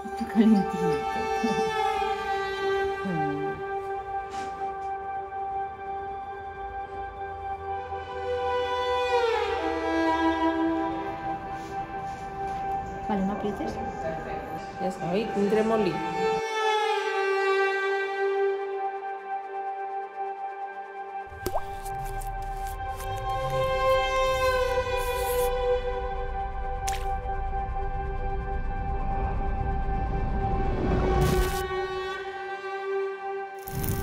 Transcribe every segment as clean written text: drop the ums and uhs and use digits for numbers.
Está calentito. Vale, no aprietes. Ya está, oi? Un tremolí.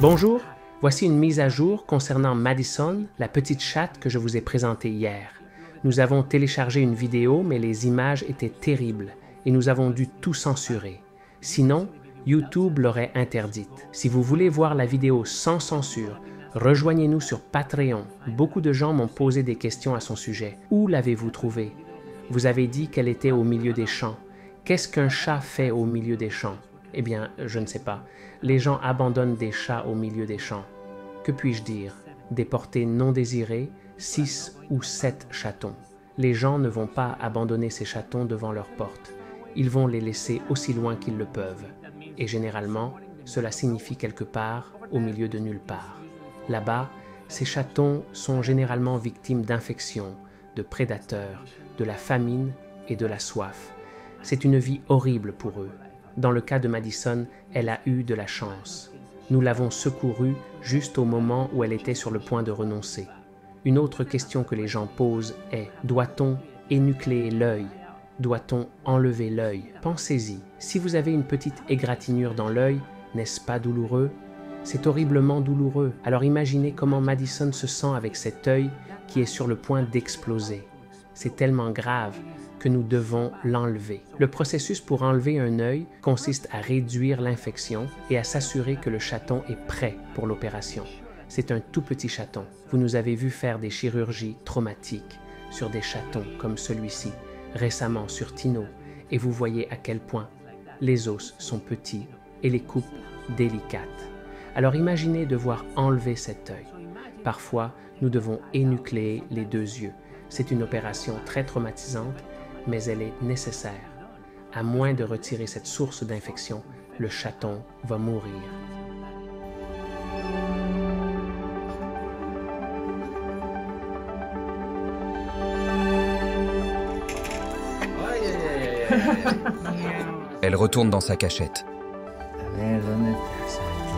Bonjour, voici une mise à jour concernant Madison, la petite chatte que je vous ai présentée hier. Nous avons téléchargé une vidéo, mais les images étaient terribles et nous avons dû tout censurer. Sinon, YouTube l'aurait interdite. Si vous voulez voir la vidéo sans censure, rejoignez-nous sur Patreon. Beaucoup de gens m'ont posé des questions à son sujet. Où l'avez-vous trouvée? Vous avez dit qu'elle était au milieu des champs. Qu'est-ce qu'un chat fait au milieu des champs? Eh bien, je ne sais pas. Les gens abandonnent des chats au milieu des champs. Que puis-je dire? Déportés non désirés, 6 ou 7 chatons. Les gens ne vont pas abandonner ces chatons devant leur porte. Ils vont les laisser aussi loin qu'ils le peuvent. Et généralement, cela signifie quelque part au milieu de nulle part. Là-bas, ces chatons sont généralement victimes d'infections, de prédateurs, de la famine et de la soif. C'est une vie horrible pour eux. Dans le cas de Madison, elle a eu de la chance. Nous l'avons secourue juste au moment où elle était sur le point de renoncer. Une autre question que les gens posent est: doit-on énucléer l'œil? Doit-on enlever l'œil? Pensez-y, si vous avez une petite égratignure dans l'œil, n'est-ce pas douloureux? C'est horriblement douloureux. Alors imaginez comment Madison se sent avec cet œil qui est sur le point d'exploser. C'est tellement grave que nous devons l'enlever. Le processus pour enlever un œil consiste à réduire l'infection et à s'assurer que le chaton est prêt pour l'opération. C'est un tout petit chaton. Vous nous avez vu faire des chirurgies traumatiques sur des chatons comme celui-ci, récemment sur Tino, et vous voyez à quel point les os sont petits et les coupes délicates. Alors imaginez devoir enlever cet œil. Parfois, nous devons énucléer les 2 yeux. C'est une opération très traumatisante, mais elle est nécessaire. À moins de retirer cette source d'infection, le chaton va mourir. Elle retourne dans sa cachette. A ver, ¿dónde estás? Aquí.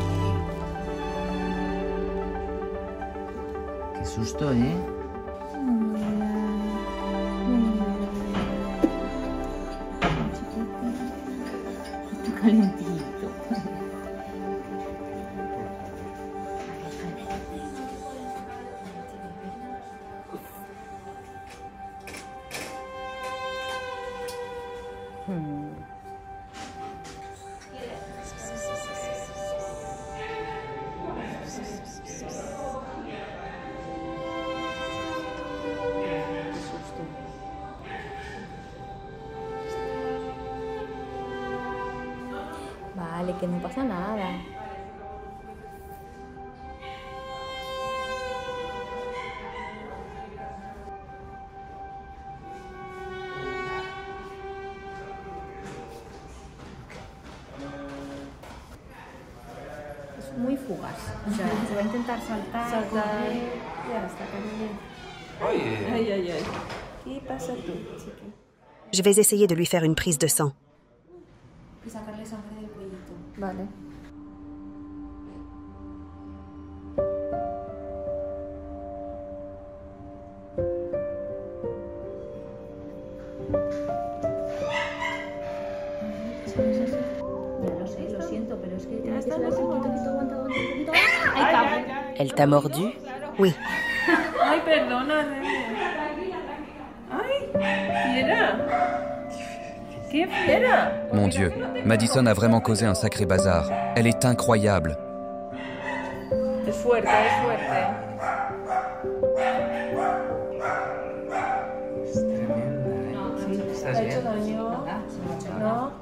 Qué susto, ¿eh? Está calentito. Vale, que no pasa nada. Es muy fugaz. O sea, se va a intentar saltar. Saltar. Ya está caliente. Aïe, aïe, aïe. ¿Qué pasa tú, chiqui? Je vais essayer de lui faire une prise de sang. Y sacarle sangre del cuellito. Vale. Ya lo sé, lo siento, pero es que tiene que ser así, poquito, aguanta un poquito. ¡Ay, cabrón! Elle t'a mordu? Oui. Ay, perdona, nene. Ay, fiera. ¡Qué fiera! Mon Dieu, Madison a vraiment causé un sacré bazar. Elle est incroyable. Es fuerte, es fuerte. Es tremenda, ¿eh? Sí, ¿Te ¿estás ha hecho bien? daño? ¿No?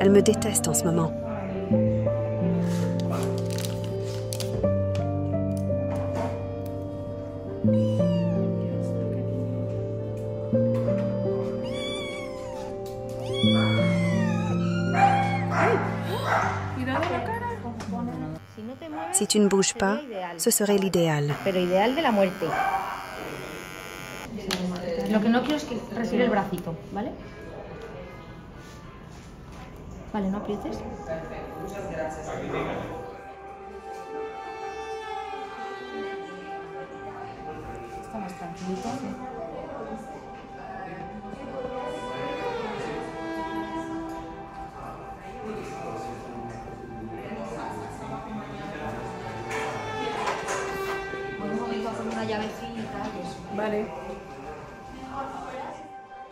Elle me déteste en ce moment. Si tu ne bouges pas, ce serait l'idéal. Pero ideal de la muerte. Lo que no quiero es que respire el bracito, ¿vale? Vale, no aprietes. Está más tranquilito. Un momento con una llavecita y eso. Vale.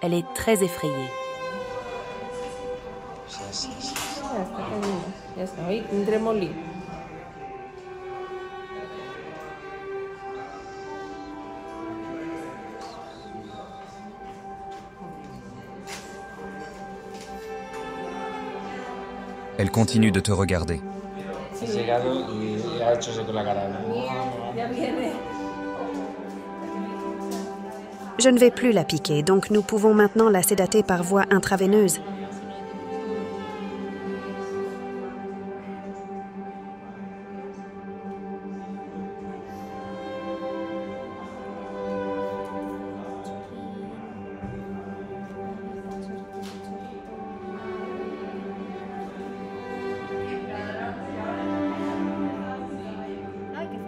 Elle est très effrayée. Ya está, cariño. Ya está. Ahí tendremos lío. Elle continue de te regarder. Ha llegado y ha hecho eso con la cara. Ya viene. Je ne vais plus la piquer, donc nous pouvons maintenant la sédater par voie intraveineuse.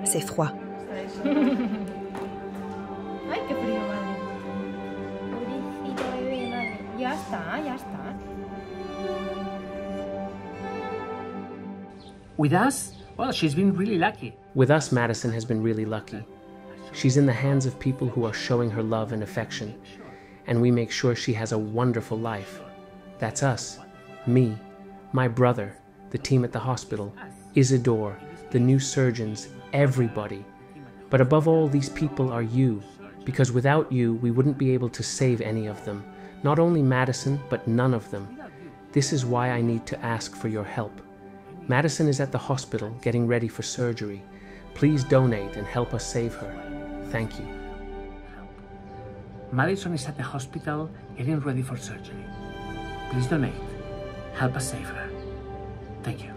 C'est froid. Ay, qué frío, madre. Pobrecito bebé, madre. Ya está, ya está. With us? Well, she's been really lucky. With us, Madison has been really lucky. She's in the hands of people who are showing her love and affection, and we make sure she has a wonderful life. That's us, me, my brother, the team at the hospital, Isidore, the new surgeons, everybody. But above all, these people are you, because without you, we wouldn't be able to save any of them. Not only Madison, but none of them. This is why I need to ask for your help. Madison is at the hospital getting ready for surgery. Please donate and help us save her. Thank you. Madison is at the hospital getting ready for surgery. Please donate. Help us save her. Thank you.